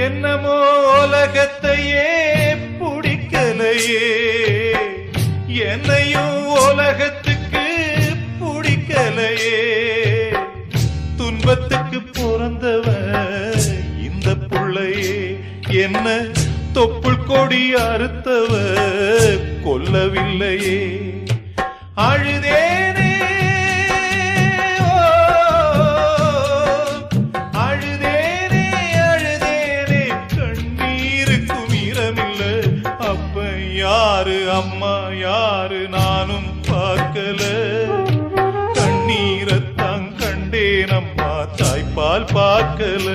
என்னமோ உலகத்தையே பிடிக்கலையே, என்னையும் உலகத்துக்கு பிடிக்கலையே. துன்பத்துக்கு பிறந்தவ இந்த புள்ளையே, என்ன தொப்புள் கொடி அறுத்தவ கொல்லவில்லையே. அழுதேனே அழுதேனே அழுதேனே, கண்ணீருக்கும் ஈரமில்லை. அப்ப யாரு அம்மா யாரு நானும் பார்க்கல. கண்ணீரத்தான் கண்டேன் அம்மா, தாய்ப்பால் பார்க்கல.